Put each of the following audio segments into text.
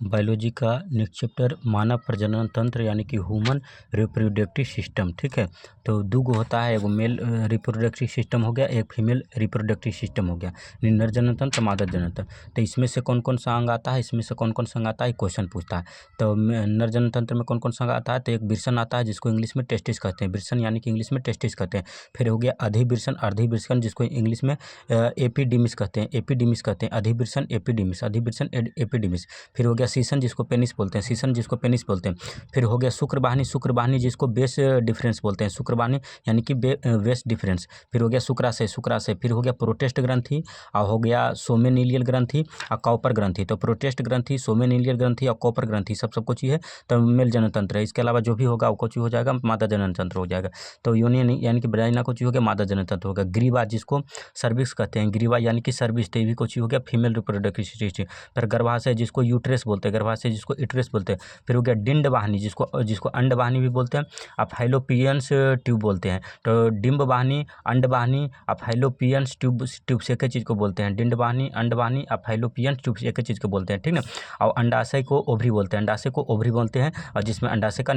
Biology का next chapter मानव प्रजनन तंत्र यानी कि ह्यूमन रिप्रोडक्टिव सिस्टम। ठीक है, तो दो गो होता है, एगो मेल रिप्रोडक्टिव सिस्टम हो गया, एक फीमेल रिप्रोडक्टिव सिस्टम हो गया, नर जनन तंत्र मादा जनन तंत्र। तो इसमें से कौन कौन सा अंग आता है, इसमें से कौन कौन सा अंग आता है, क्वेश्चन पूछता है। तो नर जनन तंत्र में कौन कौन सा अंग आता है, तो एक वृषण आता है जिसको इंग्लिश में टेस्टिस कहते हैं, वृषण यानी कि इंग्लिश में टेस्टिस कहते हैं। फिर हो गया अधिवृषण, अर्धिवृषण जिसको इंग्लिश में एपिडिमिस कहते हैं, एपिडिमिस कहते हैं, अधिवृषण एपिडिमिस, अधिवृषण एपिडिमिस। फिर हो गया सीसन जिसको पेनिस बोलते हैं, सीसन जिसको पेनिस बोलते हैं। फिर हो गया शुक्रवाहिनी, शुक्रवाहिनी जिसको बेस डिफरेंस बोलते हैं, शुक्रवाहिनी यानी कि वेस्ट डिफरेंस। फिर हो गया शुक्राशय, शुक्राशय। फिर हो गया प्रोटेस्ट ग्रंथि और हो गया सोमेनिलियल ग्रंथि और कॉपर ग्रंथि। तो प्रोटेस्ट ग्रंथि, सोमेनिलियल ग्रंथि और कॉपर ग्रंथि सबको चाहिए तो मेल जनन तंत्र है। इसके अलावा जो भी होगा वो कुछ हो जाएगा मादा जनन तंत्र हो जाएगा। तो यूनियन यानी कि ब्राइना कुछ हो गया मादा जनन तंत्र होगा। ग्रीवा जिसको सर्विक्स कहते हैं, ग्रीवा यानी कि सर्विस, तो ये भी कुछ हो गया फीमेल रिप्रोडक्टिव सिस्टम। फिर गर्भाशय जिसको यूट्रेस बोलते हैं, गर्भाशय जिसको यूट्रेस बोलते हैं। फिर हो गया डिंड वाहिनी जिसको अंड वाहिनी भी बोलते हैं और फाइलोपियंस ट्यूब बोलते हैं। तो डिंब वाहिनी, अंड वाहिनी और फाइलोपियंस ट्यूब से एक चीज़ को बोलते हैं, डिंड वाहिनी, अंड वाहिनी और फाइलोपियंस ट्यूब से एक चीज़ को बोलते हैं। ठीक ना। और अंडाशय को ओवरी बोलते हैं, अंडाशय को ओवरी बोलते हैं और जिसमें अंडाशय का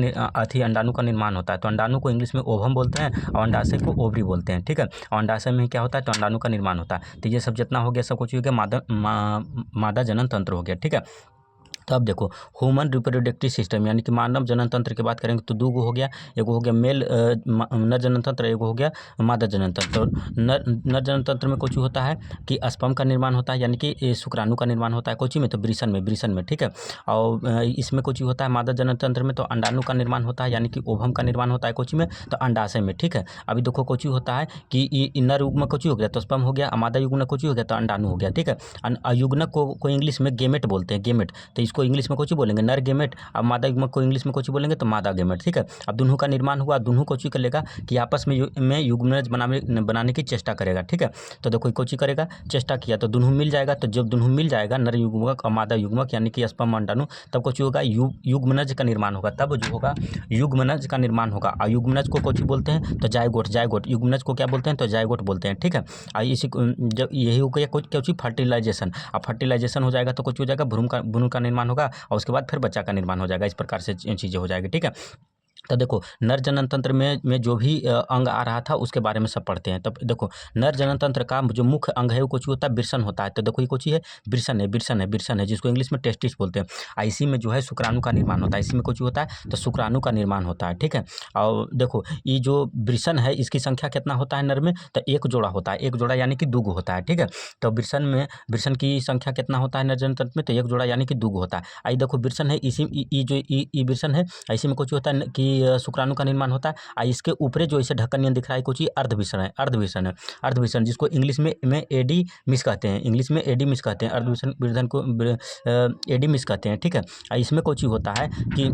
अंडाणु का निर्माण होता है। तो अंडाणु को इंग्लिश में ओवम बोलते हैं और अंडाशय को ओवरी बोलते हैं। ठीक है, और अंडाशय में क्या होता है, तो अंडाणु का निर्माण होता है। तो ये सब जितना हो गया सब कुछ हो गया मादा जनन तंत्र हो गया। ठीक है, तो अब देखो ह्यूमन रिप्रोडक्टिव सिस्टम यानी कि मानव जनन तंत्र की बात करेंगे तो दो गो हो गया, एगो हो गया मेल नर जनन तंत्र, एगो हो गया मादा जनन तंत्र। तो नर जनन तंत्र में कुछ होता है कि स्पर्म का निर्माण होता है यानी कि शुक्राणु का निर्माण होता है कोची में, तो वृषण में। ठीक है, और इसमें कुछ होता है मादा जनन तंत्र में तो अंडाणु का निर्माण होता है यानी कि ओवम का निर्माण होता है कोची में, तो अंडाशय में। ठीक है, अभी देखो कुछ होता है कि नर युग्म कुछ हो गया तो स्पर्म हो गया, मादा युग्म कुछ हो गया तो अंडाणु हो गया। ठीक है, अयुग्नक को इंग्लिश में गेमेट बोलते हैं, गेमेट। तो इसको इंग्लिश में कुछ बोलेंगे नर गेमेट, अब मादा युग्मक को इंग्लिश में कुछ बोलेंगे तो मादा गेमेट। ठीक है, अब दोनों का निर्माण हुआ, दोनों कुछ कर लेगा कि आपस में युग्मनज बनाने की चेष्टा करेगा। ठीक है, तो देखो कुछ करेगा, चेष्टा किया तो दोनों मिल जाएगा। तो जब दोनों मिल जाएगा नर युग्मक और मादा युग्मक यानी कि स्पर्म अंडाणु, तब कुछ होगा युग्मनज का निर्माण होगा, तब जो होगा युग्मनज का निर्माण होगा। और युग्मनज को कुछ बोलते हैं तो जायगोट, जायगोट युग्मनज को क्या बोलते हैं, तो जायगोट बोलते हैं। ठीक है, इसी जब यही हो गया कुछ फर्टिलाइजेशन, अब फर्टिलाइजेशन हो जाएगा तो कुछ हो जाएगा भ्रूण का निर्माण होगा और उसके बाद फिर बच्चा का निर्माण हो जाएगा। इस प्रकार से चीज़ें हो जाएगी। ठीक है, तो देखो नर जनन तंत्र में जो भी अंग आ रहा था उसके बारे में सब पढ़ते हैं। तब देखो नर जनन तंत्र का जो मुख्य अंग है वो कुछ होता है वृषण होता है। तो देखो ये कुछ है वृषण है जिसको इंग्लिश में टेस्टिस बोलते हैं। इसी में जो है शुक्राणु का निर्माण होता है, इसी में कुछ होता है तो शुक्राणु का निर्माण होता है। ठीक है, और देखो ये जो वृषण है इसकी संख्या कितना होता है नर में, तो एक जोड़ा होता है, एक जोड़ा यानी कि दो गो होता है। ठीक है, तो वृषण की संख्या कितना होता है नर जनन तंत्र में, तो एक जोड़ा यानी कि दो गो होता है। आई देखो वृषण है, इसी जो वृषण है इसी में कुछ होता है कि शुक्राणु का निर्माण होता है। और इसके ऊपरे जो इसे ढक्कन दिख रहा है कुछ अर्धविषण है, अर्धविषण जिसको इंग्लिश में एडी मिस कहते हैं, इंग्लिश में एडी मिस कहते हैं, अर्धविषण को एडी मिस कहते हैं। ठीक है, इसमें कुछ होता है कि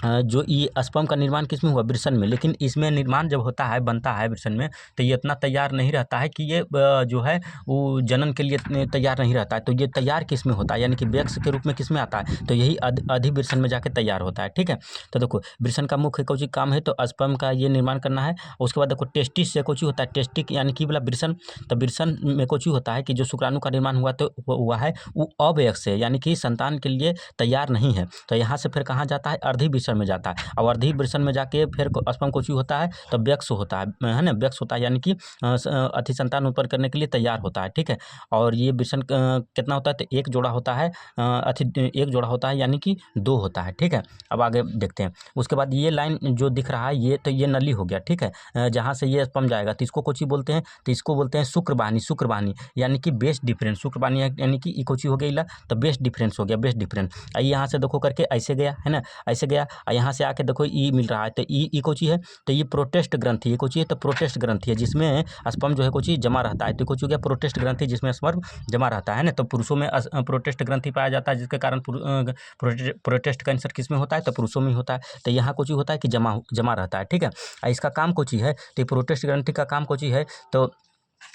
जो ये स्पर्म का निर्माण किस में हुआ, वृषण में। लेकिन इसमें निर्माण जब होता है, बनता है वृषण में, तो ये इतना तैयार नहीं रहता है कि ये जो है वो जनन के लिए तैयार नहीं रहता है। तो ये तैयार किस में होता है यानी कि वृक्ष के रूप में किस में आता है, तो यही अधिवृषण में जाके तैयार होता है। ठीक है, तो देखो वृषण का मुख्य कुछ काम है तो स्पर्म का ये निर्माण करना है। उसके बाद देखो टेस्टिस से कुछ होता है, टेस्टिक यानी कि बोला वृषण, तो वृषण में कुछ होता है कि जो शुक्राणु का निर्माण हुआ तो हुआ है वो अवयस्क है यानी कि संतान के लिए तैयार नहीं है। तो यहाँ से फिर कहाँ जाता है, अर्धिवृषण में जाता है, और अर्धिवृषण में जाके फिर स्पर्म कुछ होता है तो वृक्ष होता है ना, वृक्ष होता है यानी कि अति संतान उत्पन्न करने के लिए तैयार होता है। ठीक है, और ये वृषण कितना होता है, तो एक जोड़ा होता है, एक जोड़ा होता है यानी कि दो होता है। ठीक है, अब आगे देखते हैं। उसके बाद ये लाइन जो दिख रहा है ये तो ये नली हो गया। ठीक है, जहाँ से ये स्पर्म जाएगा तो इसको कोची बोलते हैं, तो इसको बोलते हैं शुक्रवाहिनी, शुक्रवाहिनी यानी कि बेस डिफरेंस, शुक्रवाहिनी यानी कि ये कोची हो गई तो बेस डिफरेंस हो गया, बेस डिफरेंस। यहाँ से देखो करके ऐसे गया है ना, ऐसे गया, यहाँ से आके देखो ई मिल रहा है तो ई कोची है, तो ये प्रोटेस्ट ग्रंथि, ये कोची है तो प्रोटेस्ट ग्रंथि है जिसमें स्पर्म जो है कोची जमा रहता है। तो कोची हो गया प्रोटेस्ट ग्रंथि जिसमें स्पर्म जमा रहता है ना। तो पुरुषों में प्रोटेस्ट ग्रंथि पाया जाता है जिसके कारण प्रोटेस्ट कैंसर किस में होता है, तो पुरुषों में होता है। तो यहाँ कुछ होता है कि जमा रहता है। ठीक है, इसका काम कुछ है, तो प्रोटेस्ट ग्रंथि का काम कुछ है तो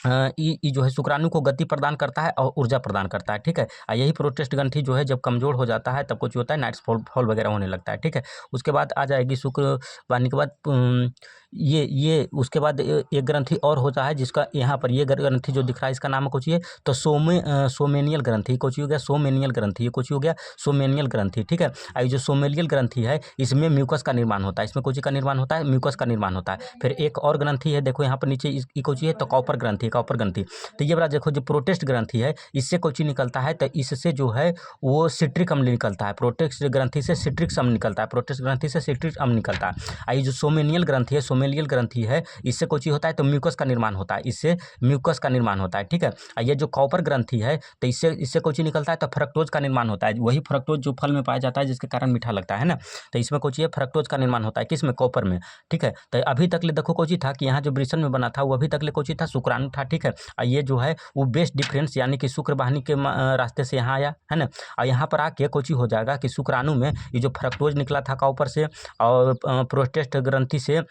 ये जो है शुक्राणु को गति प्रदान करता है और ऊर्जा प्रदान करता है, ठीक है। यही प्रोटेस्ट ग्रंथि जो है जब कमजोर हो जाता है तब कुछ होता है, नाइट्स फॉल वगैरह होने लगता है, ठीक है। उसके बाद आ जाएगी शुक्र वाहिनी के बाद ये उसके बाद एक ग्रंथि और होता है जिसका यहाँ पर ये ग्रंथि जो दिख रहा है इसका नाम कुछ ये तो सोमेनियल ग्रंथि कुछ हो गया, सोमेनियल ग्रंथि, ये कुछ हो गया सोमेनियल ग्रंथि, ठीक है। ये जो सोमेनियल ग्रंथि है इसमें म्यूकस का निर्माण होता है, इसमें कुछ का निर्माण होता है, म्यूकस का निर्माण होता है। फिर एक और ग्रंथि है, देखो यहाँ पर नीचे कुछ है तो कॉपर ग्रंथि, कॉपर ग्रंथि। तो ये बड़ा देखो जो प्रोटेस्ट ग्रंथि है इससे कुछ निकलता है, तो इससे जो है वो सिट्रिक अम्ल निकलता है, प्रोटेस्ट ग्रंथि से सिट्रिक अम्ल निकलता है, प्रोटेस्ट ग्रंथि से सिट्रिक अम्ल निकलता है। ये जो सोमेनियल ग्रंथि है, सोमेनियल ग्रंथि है इससे कुछ होता है तो म्यूकस का निर्माण होता है, इससे म्यूकस का निर्माण होता है, ठीक है। ये जो कॉपर ग्रंथि है तो इससे कुछ निकलता है तो फ्रक्टोज का निर्माण होता है, वही फ्रक्टोज जो फल में पाया जाता है जिसके कारण मीठा लगता है ना। तो इसमें कुछ ये फ्रक्टोज का निर्माण होता है, किसमें, कॉपर में, ठीक है। तो अभी तक ले देखो कुछ था कि यहाँ जो वृषण में बना था वो अभी तक ले कुछ था शुक्राणु था, ठीक है। ये जो है वो बेस्ट डिफरेंस यानी कि शुक्र वाहिनी के रास्ते से यहाँ आया है ना। और यहाँ पर आके कुछ हो जाएगा कि शुक्राणु में ये जो फ्रक्टोज निकला था कॉपर से और प्रोटेस्ट ग्रंथि से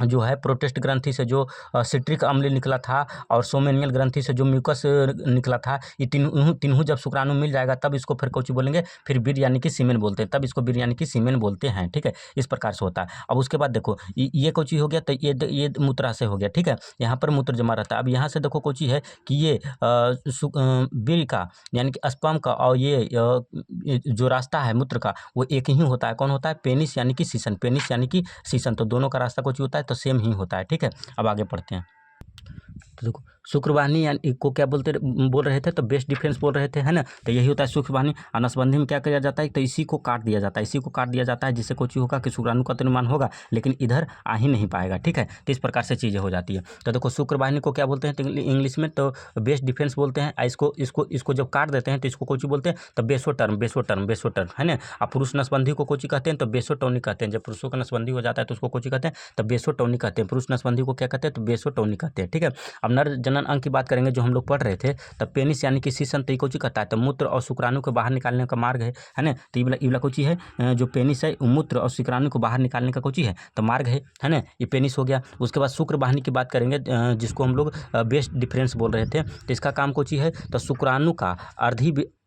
जो है, प्रोटेस्ट ग्रंथि से जो सिट्रिक अम्ल निकला था और सोमेनियल ग्रंथि से जो म्यूकस निकला था, ये तीनों जब शुक्राणु मिल जाएगा तब इसको फिर कुछ बोलेंगे, फिर बीर यानी कि सीमेन बोलते हैं, तब इसको बीर यानी कि सीमेन बोलते हैं, ठीक है। इस प्रकार से होता है। अब उसके बाद देखो ये कुछ हो गया तो ये मूत्राशय हो गया, ठीक है। यहाँ पर मूत्र जमा रहता है। अब यहाँ से देखो कुछ है कि ये बीर का यानी कि स्पर्म का और ये जो रास्ता है मूत्र का वो एक ही होता है, कौन होता है, पेनिस यानी कि सीसन, पेनिस यानी कि सीसन, तो दोनों का रास्ता कुछ होता है तो सेम ही होता है, ठीक है। अब आगे पढ़ते हैं। तो देखो शुक्रवाहिनी यानी को क्या बोल रहे थे, तो बेस्ट डिफरेंस बोल रहे थे, है ना। तो यही होता है शुक्रवाहिनी। अनसबंधी में क्या किया जाता है, तो इसी को काट दिया जाता है, इसी को काट दिया जाता है जिससे कुछ होगा कि शुक्राणु का निर्माण होगा लेकिन इधर आ ही नहीं पाएगा, ठीक है। तो इस प्रकार से चीज़ें हो जाती है। तो देखो शुक्रवाहिनी को क्या बोलते हैं तो इंग्लिश में तो बेस्ट डिफरेंस बोलते हैं। इसको जब काट देते हैं तो इसको कुछ बोलते हैं तो बेसोटर्म, है ना। अब पुरुष नसबंधी को कुछ कहते हैं तो बेसोटोनी कहते हैं। जब पुरुषों का नसबंधी हो जाता है तो उसको कुछ कहते हैं तो बेसोटोनी कहते हैं। पुरुष नसबंधी को क्या कहते हैं तो बेसोटोनी कहते हैं, ठीक है। अब नर जनन अंग की बात करेंगे जो हम लोग पढ़ रहे थे, तब पेनिस यानी कि सीसन तो कुछ कहता है तो मूत्र और शुक्राणु को बाहर निकालने का मार्ग है ना। तो ये वाला कुछ है जो पेनिस है मूत्र और शुक्राणु को बाहर निकालने का कुछ है तो मार्ग है ना। ये पेनिस हो गया। उसके बाद शुक्र वाहिनी की बात करेंगे जिसको हम लोग बेस्ट डिफरेंस बोल रहे थे, तो इसका काम कुछ है तो शुक्राणु का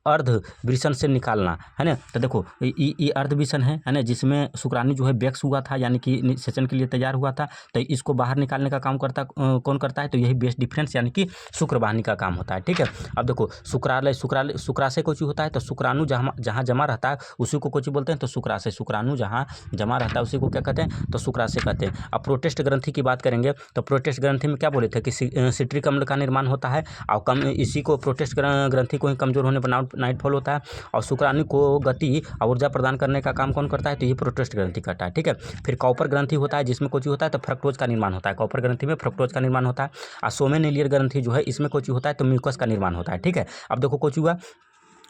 अर्ध वृषण से निकालना, है ना। तो देखो ये अर्ध वृषण है ना, जिसमें शुक्राणु जो है बैक्स हुआ था यानी कि निषेचन के लिए तैयार हुआ था, तो इसको बाहर निकालने का काम कौन करता है, तो यही बेस्ट डिफरेंस यानी कि शुक्र वाहिनी का काम होता है, ठीक है। अब देखो शुक्राशय कुछ होता है तो शुक्राणु जहाँ जमा रहता है उसी को कुछ बोलते हैं तो शुक्राशय, शुक्राणु जहाँ जमा रहता है उसी को क्या कहते हैं तो शुक्राशय कहते हैं। अब प्रोटेस्ट ग्रंथि की बात करेंगे तो प्रोटेस्ट ग्रंथि में क्या बोले थे कि सिट्रिक अम्ल का निर्माण होता है और इसी को प्रोटेस्ट ग्रंथि को ही कमजोर होने पर नाइटफॉल होता है और शुक्राणु को गति और ऊर्जा प्रदान करने का काम कौन करता है तो ये प्रोटेस्ट ग्रंथि करता है, ठीक है। फिर कॉपर ग्रंथि होता है जिसमें कुछ होता है तो फ्रक्टोज का निर्माण होता है, कॉपर ग्रंथि में फ्रक्टोज का निर्माण होता है। और सोमेनियल ग्रंथि जो है इसमें कुछ होता है तो म्यूकस का निर्माण होता है, ठीक है। अब देखो कुछ हुआ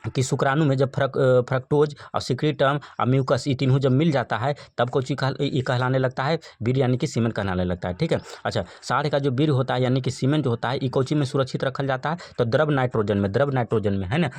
कि शुक्राणु में जब फ्रक्टोज और सिक्रीटम और म्यूकस ये तीनों जब मिल जाता है तब कुछ ये कहलाने लगता है बीर यानी कि सीमेन कहलाने लगता है, ठीक है। अच्छा, साढ़ का जो बीर होता है यानी कि सीमेन जो होता है ये कोची में सुरक्षित रखा जाता है तो द्रव नाइट्रोजन में है ना,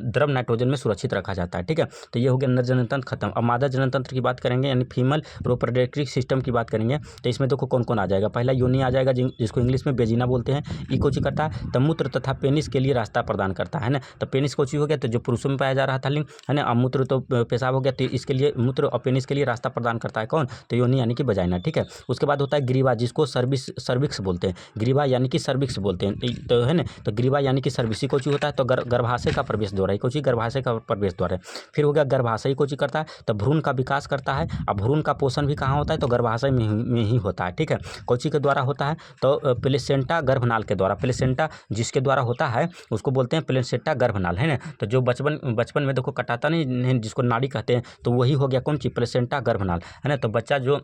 द्रव नाइट्रोजन में सुरक्षित रखा जाता है, ठीक है। तो ये हो गया नर जननतंत्र खत्म। अब मादा जननतंत्र की बात करेंगे यानी फीमेल रिप्रोडक्टिव सिस्टम की बात करेंगे तो इसमें देखो कौन कौन आ जाएगा। पहला योनि आ जाएगा जिसको इंग्लिश में बेजिना बोलते हैं। ये कोची करता है तो मूत्र तथा पेनिस के लिए रास्ता प्रदान करता है ना। तो पेनिस कोची हो गया तो जो पुरुषों में पाया जा रहा था लिंग, है ना। अब मूत्र तो पेशाब हो गया तो इसके लिए मूत्र और पेनिस के लिए रास्ता प्रदान करता है कौन तो योनि यानी कि वजाइना, ठीक है। उसके बाद होता है ग्रीवा जिसको सर्विक्स बोलते हैं, ग्रीवा यानी कि सर्विक्स बोलते हैं तो है ना। तो ग्रीवा यानी कि सर्विस कोची होता है तो गर्भाशय का प्रवेश द्वार है, कोची गर्भाशय का प्रवेश द्वार है। फिर हो गया गर्भाशय कोची करता है तो भ्रूण का विकास करता है। अब भ्रूण का पोषण भी कहाँ होता है तो गर्भाशय में ही होता है, ठीक है। कोची के द्वारा होता है तो प्लेसेंटा गर्भनाल के द्वारा, प्लेसेंटा जिसके द्वारा होता है उसको बोलते हैं प्लेसेंटा गर्भनाल, है ना। तो जो बचपन में देखो कटाता नहीं जिसको नाड़ी कहते हैं तो वही हो गया कौन ची प्लेसेंटा गर्भनाल, है ना। तो बच्चा जो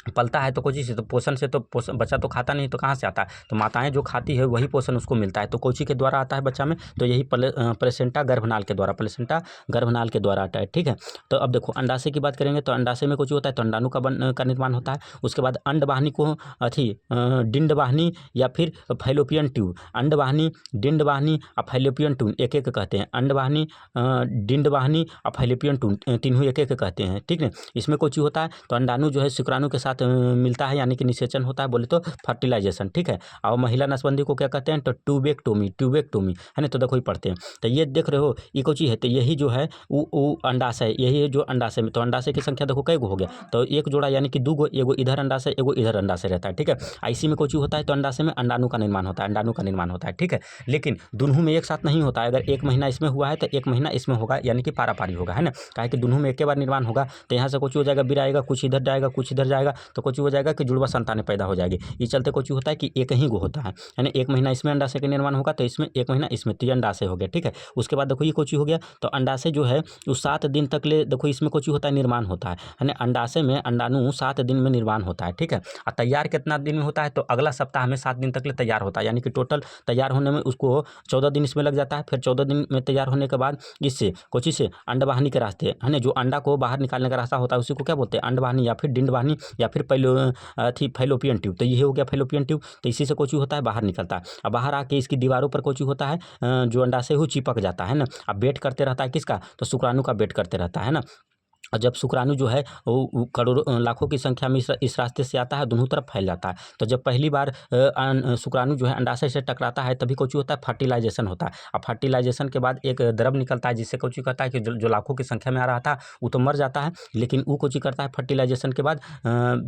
पलता है तो कोची से तो पोषण से तो बच्चा तो खाता नहीं तो कहाँ से आता है तो माताएं जो खाती है वही पोषण उसको मिलता है तो कोची के द्वारा आता है बच्चा में तो यही प्लेसेंटा गर्भनाल के द्वारा, प्लेसेंटा गर्भनाल के द्वारा आता है, ठीक है। तो अब देखो अंडाशय की बात करेंगे तो अंडाशय में कुछ होता है तो अंडाणु का निर्माण होता है। उसके बाद अंडवाहिनी को डिंडवाहिनी या फिर फैलोपियन ट्यूब, अंडवाहिनी, डिंडवाहिनी और फैलोपियन ट्यूब एक एक कहते हैं। अंडवाहिनी, डिंडवाहिनी और फैलोपियन ट्यूब तीनों एक एक कहते हैं, ठीक है। इसमें कुछ होता है तो अंडाणु जो है शुक्राणु के साथ साथ मिलता है यानी कि निषेचन होता है, बोले तो फर्टिलाइजेशन, ठीक है। और महिला नसबंदी को क्या कहते हैं, तो ट्यूबेक्टोमी है ना। तो देखो ही पढ़ते हैं, तो ये देख रहे हो ये कोची है, तो यही जो है वो अंडाशय, यही है जो अंडाशय में, तो अंडाशय की संख्या देखो कई गो हो गया, तो एक जोड़ा यानी कि 2 गो, एगो इधर अंडाशय एगो इधर अंडाशय रहता है, ठीक है। इसी में कोची होता है, तो अंडाशय में अंडाणु का निर्माण होता है, अंडाणु का निर्माण होता है, ठीक है। लेकिन दोनों में एक साथ नहीं होता है, अगर 1 महीना इसमें हुआ है तो 1 महीना इसमें होगा, यानी कि पारापारी होगा, है ना। काहे कि दोनों में एक बार निर्माण होगा, तो यहाँ से कुछ हो जाएगा, बिर आएगा, कुछ इधर जाएगा, कुछ इधर जाएगा, तो कुछ हो जाएगा कि जुड़वा संतानें पैदा हो जाएगी। इस चलते कुछ होता है कि एक ही गो होता है, यानी 1 महीना इसमें अंडाशय का निर्माण होगा, तो इसमें 1 महीना इसमें, तो ये अंडाशय हो गया, ठीक है। उसके बाद देखो ये कुछ हो गया, तो अंडाशय जो है वो 7 दिन तक ले, देखो इसमें कुछ होता है, निर्माण होता है ना। अंडाशय में अंडाणु 7 दिन में निर्माण होता है, ठीक है। और तैयार कितना दिन में होता है, तो अगला सप्ताह में 7 दिन तक ले तैयार होता है, यानी कि टोटल तैयार होने में उसको 14 दिन इसमें लग जाता है। फिर 14 दिन में तैयार होने के बाद इससे कोची से अंडवाहिनी के रास्ते, है ना, जो अंडा को बाहर निकालने का रास्ता होता है उसी को क्या बोलते हैं, अंडवाहिनी या फिर डिंडवाहिनी या फिर फैलोपियन ट्यूब। तो ये हो गया फैलोपियन ट्यूब, तो इसी से कोची होता है, बाहर निकलता है। अब बाहर आके इसकी दीवारों पर कोची होता है, जो अंडाशय वो चिपक जाता है ना। अब वेट करते रहता है किसका, तो शुक्राणु का वेट करते रहता है ना। और जब शुक्राणु जो है वो करोड़ों लाखों की संख्या में इस रास्ते से आता है, दोनों तरफ फैल जाता है। तो जब पहली बार शुक्राणु जो है अंडाशय से टकराता है, तभी कुछ होता है, फर्टिलाइजेशन होता है। अब फर्टिलाइजेशन के बाद एक द्रव निकलता है, जिससे कुछ कहता है कि जो लाखों की संख्या में आ रहा था वो तो मर जाता है, लेकिन वो कुछ करता है फर्टिलाइजेशन के बाद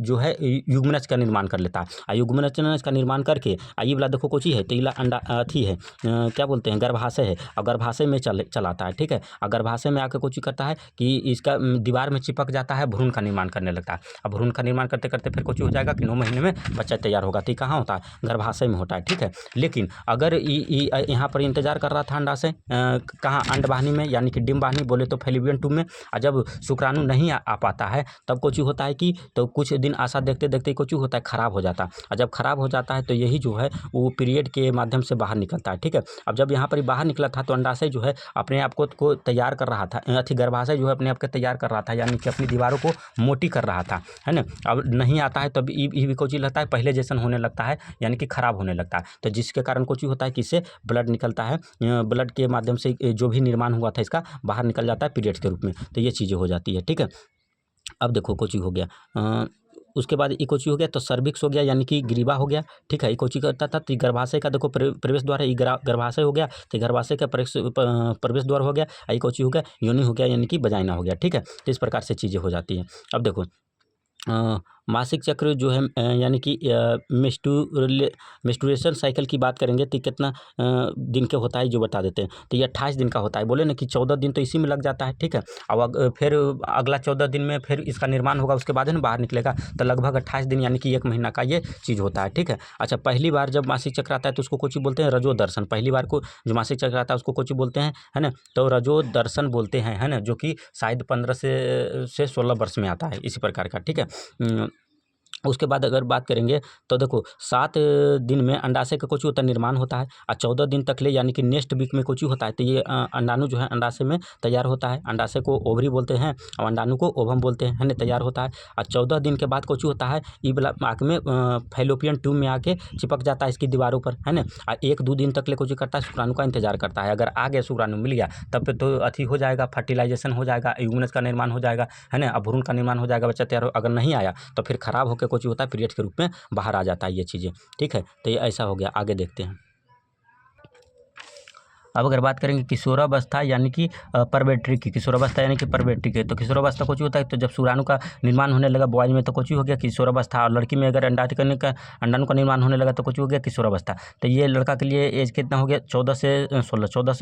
जो है युग्मनज का निर्माण कर लेता है। और युग्मनज का निर्माण करके ये वाला देखो कुछ है, तो इला अंडा अथी है, क्या बोलते हैं, गर्भाशय है, और गर्भाशय में चलाता है, ठीक है। और गर्भाशय में आकर कुछ करता है कि इसका दीवार में चिपक जाता है, भ्रूण का निर्माण करने लगता है। अब भ्रूण का निर्माण करते करते फिर कुछ हो जाएगा कि 9 महीने में बच्चा तैयार होगा। तो कहाँ होता है, गर्भाशय में होता है, ठीक है। लेकिन अगर यहाँ पर इंतजार कर रहा था अंडाशय कहाँ, अंडवाहिनी में, यानी कि डिंबवाहिनी बोले तो फैलोपियन ट्यूब में। और जब शुक्राणु नहीं आ पाता है तब कुछ होता है कि, तो कुछ दिन आशा देखते देखते कुछ होता है, खराब हो जाता है। और जब खराब हो जाता है तो यही जो है वो पीरियड के माध्यम से बाहर निकलता है, ठीक है। अब जब यहाँ पर बाहर निकला था तो अंडाशय जो है अपने आप को तैयार कर रहा था, अथी गर्भाशय जो है अपने आप को तैयार कर रहा था, यानी कि अपनी दीवारों को मोटी कर रहा था, है ना। अब नहीं आता है तब ये कोची लगता है, पहले जैसन होने लगता है, यानी कि खराब होने लगता है। तो जिसके कारण कुछ होता है कि इससे ब्लड निकलता है, ब्लड के माध्यम से जो भी निर्माण हुआ था इसका बाहर निकल जाता है पीरियड्स के रूप में। तो ये चीज़ें हो जाती है, ठीक है। अब देखो कोची हो गया, उसके बाद ये कोची हो गया, तो सर्विक्स हो गया, यानी कि ग्रीवा हो गया, ठीक है। ये कोची करता था, तो गर्भाशय का देखो प्रवेश द्वार है, गर्भाशय हो गया, तो गर्भाशय का प्रवेश द्वार हो गया। ये कोची हो गया, योनि हो गया, यानी कि वजाइना हो गया, ठीक है। तो इस प्रकार से चीज़ें हो जाती हैं। अब देखो मासिक चक्र जो है यानी कि मेंस्ट्रुएशन साइकिल की बात करेंगे तो कितना दिन के होता है जो बता देते हैं। तो ये 28 दिन का होता है, बोले ना कि 14 दिन तो इसी में लग जाता है, ठीक है। अब फिर अगला 14 दिन में फिर इसका निर्माण होगा, उसके बाद है ना बाहर निकलेगा, तो लगभग 28 दिन यानी कि 1 महीना का ये चीज़ होता है, ठीक है। अच्छा, पहली बार जब मासिक चक्र आता है तो उसको कुछ बोलते हैं रजो दर्शन। पहली बार को जो मासिक चक्र आता है उसको कुछ बोलते हैं, है ना, तो रजो दर्शन बोलते हैं, है ना, जो कि शायद 15 से 16 वर्ष में आता है, इसी प्रकार का, ठीक है। उसके बाद अगर बात करेंगे तो देखो 7 दिन में अंडाशय का कुछ होता है, निर्माण होता है, और 14 दिन तक ले यानी कि नेक्स्ट वीक में कुछ होता है, तो ये अंडाणु जो है अंडाशय में तैयार होता है। अंडाशय को ओवरी बोलते हैं और अंडाणु को ओवम बोलते हैं, है ना, तैयार होता है। और 14 दिन के बाद कुछ होता है, ये वाला आँख में फैलोपियन ट्यूब में आके चिपक जाता है इसकी दीवारों पर, है ना। और 1-2 दिन तक ले कुछ करता है, शुक्राणु का इंतजार करता है। अगर आ गया शुक्राणु मिल गया तब फिर तो अथी हो जाएगा, फर्टिलाइजेशन हो जाएगा, युग्मनज का निर्माण हो जाएगा, है ना, भ्रूण का निर्माण हो जाएगा, बच्चा तैयार हो। अगर नहीं आया तो फिर खराब होकर कुछ होता है, पीरियड के रूप में बाहर आ जाता है ये चीज़ें, ठीक है। तो ये ऐसा हो गया, आगे देखते हैं। अब अगर बात करेंगे किशोरावस्था यानी कि परवेट्री की, किशोरावस्था यानी कि परवेट्री की, तो किशोरावस्था कुछ होता है, तो जब शुक्राणु का निर्माण होने लगा बॉयज में तो कुछ हो गया किशोरावस्था, और लड़की में अगर अंडाणु का निर्माण होने लगा तो कुछ हो गया किशोरावस्था। तो ये लड़का के लिए एज कितना हो गया, 14 से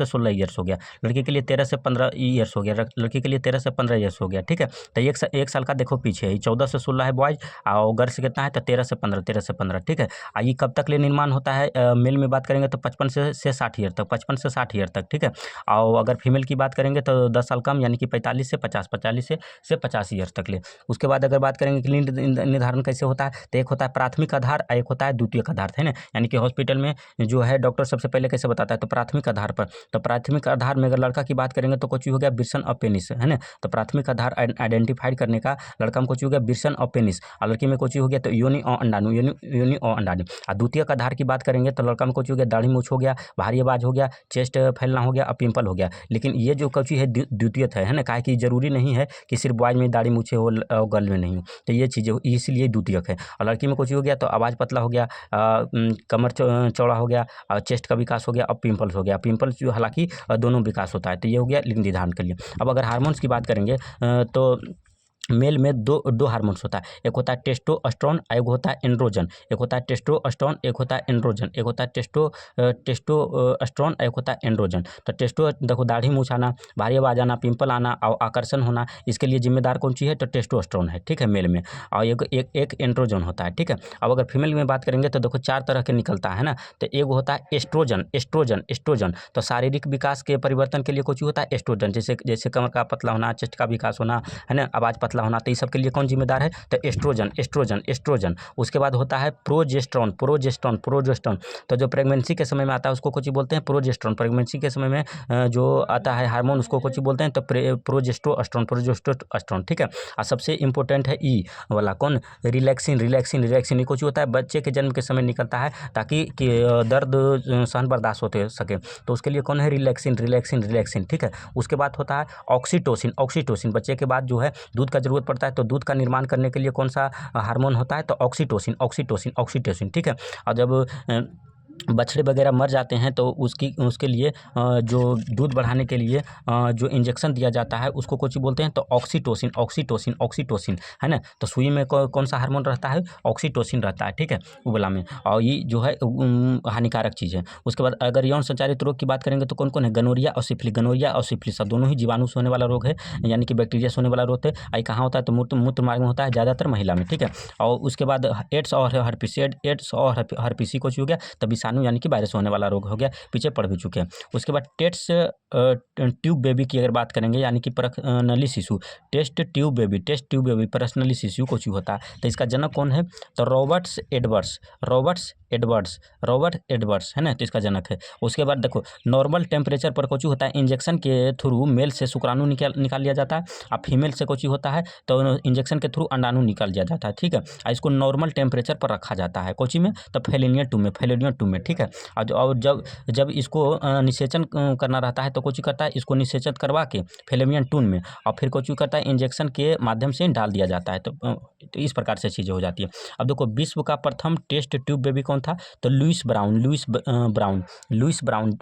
16 ईयर्स हो गया। लड़की के लिए 13 से 15 ईयर्स हो गया, लड़की के लिए 13 से 15 ईयर्स हो गया, ठीक है। तो एक साल का देखो पीछे है, 14 से 16 है बॉयज, और गर्ल्स कितना है, तो 13 से 15, ठीक है। ये कब तक ले निर्माण होता है, मेल में बात करेंगे तो 55 से 60 ईयर तक, 55 से 60 ईयर तक, ठीक है। और अगर फीमेल की बात करेंगे तो 10 साल कम, यानी कि 45 से 50, 45 से 50 ईयर तक ले। उसके बाद अगर बात करेंगे कि लिंग निर्धारण कैसे होता है, तो एक होता है प्राथमिक आधार, एक होता है द्वितीयक आधार, है ना। यानी कि हॉस्पिटल में जो है डॉक्टर सबसे पहले कैसे बताता है, तो प्राथमिक आधार पर। तो प्राथमिक आधार में अगर लड़का की बात करेंगे तो कुछ हो गया बिर्सन ऑफ पेनिस, है ना। तो प्राथमिक आधार आइडेंटिफाइड करने का लड़का में कुछ हो गया बिर्सन ऑफ पेनिस, और लड़की में कुछ हो गया तो योनि और अंडाणु, योनि और अंडाणु। और द्वितीयक आधार की बात करेंगे तो लड़का में कुछ हो गया दाढ़ी मूछ हो गया, भारी आवाज हो गया, चेस्ट टेस्ट फैलना हो गया, अब पिंपल हो गया। लेकिन ये जो कोची है द्वितीयक है ना, काहे कि जरूरी नहीं है कि सिर्फ बॉयज में दाढ़ी मूछे हो और गर्ल में नहीं हो, तो ये चीज़ें इसलिए द्वितीयक है। और लड़की में कोची हो गया तो आवाज़ पतला हो गया, कमर चौड़ा हो गया, और चेस्ट का विकास हो गया, अब पिंपल्स हो गया। पिंपल्स जो हालांकि दोनों विकास होता है, तो ये हो गया लिंग निर्धारण के लिए। अब अगर हार्मोन्स की बात करेंगे तो मेल में दो हार्मोन्स होता है, एक होता है टेस्टोस्टेरोन, एक होता है एंड्रोजन। एक होता है टेस्टोस्टेरोन, एक होता है एंड्रोजन। एक होता है टेस्टोस्टेरोन, एक होता है एंड्रोजन। तो देखो दाढ़ी मूछ आना, भारी आवाज़ आना, पिंपल आना और आकर्षण होना, इसके लिए जिम्मेदार कौन सी है, तो टेस्टोस्टेरोन है, ठीक है, मेल में। और एक एंड्रोजन होता है, ठीक है। अब अगर फीमेल में बात करेंगे तो देखो 4 तरह के निकलता है ना, तो एक होता है एस्ट्रोजन। तो शारीरिक विकास के परिवर्तन के लिए कुछ होता है एस्ट्रोजन, जैसे कमर का पतला होना, चेस्ट का विकास होना, है ना, आवाज़ पतला होना, तो इस सब के लिए कौन जिम्मेदार है, तो एस्ट्रोजन। उसके बाद होता है प्रोजेस्टेरोन। तो जो प्रेगनेंसी के समय में आता है उसको कुछ बोलते हैं प्रोजेस्टेरोन। प्रेगनेंसी के समय में जो आता है हार्मोन उसको कुछ बोलते हैं तो प्रोजेस्टेरोन, ठीक है। और सबसे इंपॉर्टेंट है ई वाला, कौन, रिलैक्सिन कुछ होता है बच्चे के जन्म के समय निकलता है ताकि दर्द सहन बर्दाश्त होते सके, तो उसके लिए कौन है, रिलैक्सिन, ठीक है। उसके बाद होता है ऑक्सीटोसिन। बच्चे के बाद जो है दूध का जरूरत पड़ता है, तो दूध का निर्माण करने के लिए कौन सा हार्मोन होता है, तो ऑक्सीटोसिन, ठीक है। और जब बछड़े वगैरह मर जाते हैं तो उसके लिए जो दूध बढ़ाने के लिए जो इंजेक्शन दिया जाता है उसको कुछ बोलते हैं तो ऑक्सीटोसिन, है ना। तो सुई में कौन सा हार्मोन रहता है, ऑक्सीटोसिन रहता है, ठीक है, उबला में। और ये जो है हानिकारक चीज़ है। उसके बाद अगर यौन संचारित रोग की बात करेंगे तो कौन कौन है, गनोरिया और सिफिलिस दोनों ही जीवाणु से होने वाला रोग है, यानी कि बैक्टीरिया से होने वाला रोग है। ये कहाँ होता है, तो मूत्र मार्ग में होता है, ज़्यादातर महिला में, ठीक है। और उसके बाद एड्स और हर्पिस को हो गया, तब विषाणु यानी कि वायरस होने वाला रोग हो गया, पीछे पढ़ भी चुके हैं। उसके बाद टेस्ट ट्यूब बेबी की अगर बात करेंगे, यानी कि प्रनली शिशु, टेस्ट ट्यूब बेबी प्रनली शिशु कुछ होता है, तो इसका जनक कौन है, तो रॉबर्ट एडवर्ड्स, है ना, तो इसका जनक है। उसके बाद देखो नॉर्मल टेम्परेचर पर कुछ होता है, इंजेक्शन के थ्रू मेल से शुक्राणु निकाल लिया जाता है, और फीमेल से कुछ होता है तो इंजेक्शन के थ्रू अंडाणु निकाल दिया जाता है, ठीक है। इसको नॉर्मल टेम्परेचर पर रखा जाता है, कोची में, तो फेलिनियर टू में, ठीक है। और जब इसको निषेचन करना रहता है तो कुछ करता है, इसको निषेचन करवा के फेलेमियन टून में, और फिर कुछ करता है इंजेक्शन के माध्यम से डाल दिया जाता है, तो इस प्रकार से चीज़ें हो जाती है। अब देखो विश्व का प्रथम टेस्ट ट्यूब बेबी कौन था, तो लुइस ब्राउन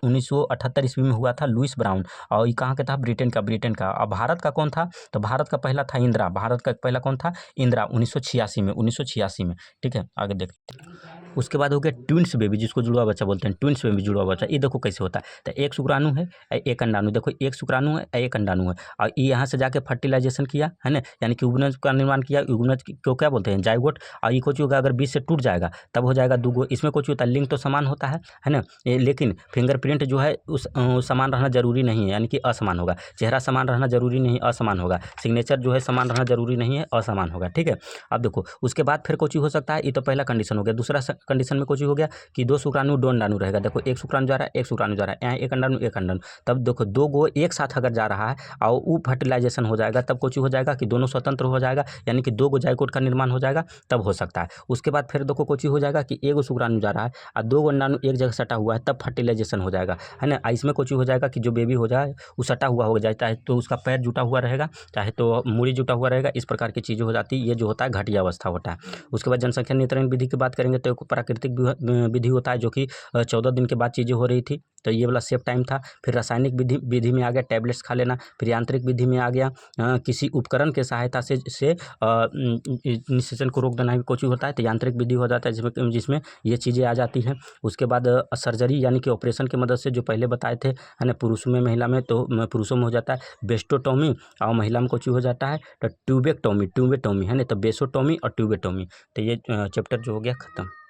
1978 ईस्वी में हुआ था, लुइस ब्राउन। और ये कहाँ का था, ब्रिटेन का। और भारत का कौन था, तो भारत का पहला था इंदिरा, भारत का पहला कौन था, इंदिरा, 1986 में, ठीक है। आगे देखते हैं। उसके बाद हो गया ट्विंस बेबी, जिसको जुड़वा बच्चा बोलते हैं, ट्विंस बेबी, जुड़वा बच्चा। ये देखो कैसे होता है, तो एक शुक्राणु है, एक अंडाणु, देखो एक शुक्राणु है, एक अंडाणु है, और ये यहाँ से जाके फर्टिलाइजेशन किया, है ना, यानी कि युग्मनज का निर्माण किया। युग्मनज को क्या बोलते हैं, जाइगोट। और ये कुछ होगा अगर बीच से टूट जाएगा तब हो जाएगा दूगो। इसमें कुछ होता है, लिंग तो समान होता है ना, लेकिन फिंगरप्रिंट जो है उस समान रहना जरूरी नहीं है, यानी कि असमान होगा। चेहरा समान रहना जरूरी नहीं, असमान होगा। सिग्नेचर जो है समान रहना जरूरी नहीं है, असमान होगा, ठीक है। अब देखो उसके बाद फिर कुछ हो सकता है, ये तो पहला कंडीशन हो गया। दूसरा कंडीशन में कुछ हो गया कि 2 शुक्राणु 2 अंडाणु रहेगा। देखो एक शुक्राणु जा रहा है, एक शुक्राणु जा रहा है, यहाँ एक अंडाणु। तब देखो 2 गो एक साथ अगर जा रहा है और वो फर्टिलाइजेशन हो जाएगा, तब कुछ हो जाएगा कि दोनों स्वतंत्र हो जाएगा, यानी कि 2 गो जाइगोट का निर्माण हो जाएगा, तब हो सकता है। उसके बाद फिर देखो कुछ हो जाएगा कि 1 शुक्राणु जा रहा है और 2 अंडाणु एक जगह सटा हुआ है, तब फर्टिलाइजेशन हो जाएगा, है ना। इसमें कुछ हो जाएगा कि जो बेबी हो जाए वो सटा हुआ हो जाए, चाहे तो उसका पैर जुटा हुआ रहेगा, चाहे तो मूड़ी जुटा हुआ रहेगा, इस प्रकार की चीज़ें हो जाती है। ये जो होता है घटिया अवस्था होता है। उसके बाद जनसंख्या नियंत्रण विधि की बात करेंगे तो एक प्राकृतिक विधि होता है, जो कि 14 दिन के बाद चीज़ें हो रही थी, तो ये वाला सेफ टाइम था। फिर रासायनिक विधि में आ गया, टैबलेट्स खा लेना। फिर यांत्रिक विधि में आ गया किसी उपकरण के सहायता से निषेचन को रोक देना भी कुछ होता है, तो यांत्रिक विधि हो जाता है, जिसमें ये चीज़ें आ जाती हैं। उसके बाद सर्जरी यानी कि ऑपरेशन की मदद से, जो पहले बताए थे, है ना, पुरुषों में महिला में, तो पुरुषों में हो जाता है बेस्टोटोमी, और महिला में कुछ हो जाता है तो ट्यूबेक्टोमी, है ना, तो बेसोटोमी और ट्यूबेक्टोमी। तो ये चैप्टर जो हो गया ख़त्म।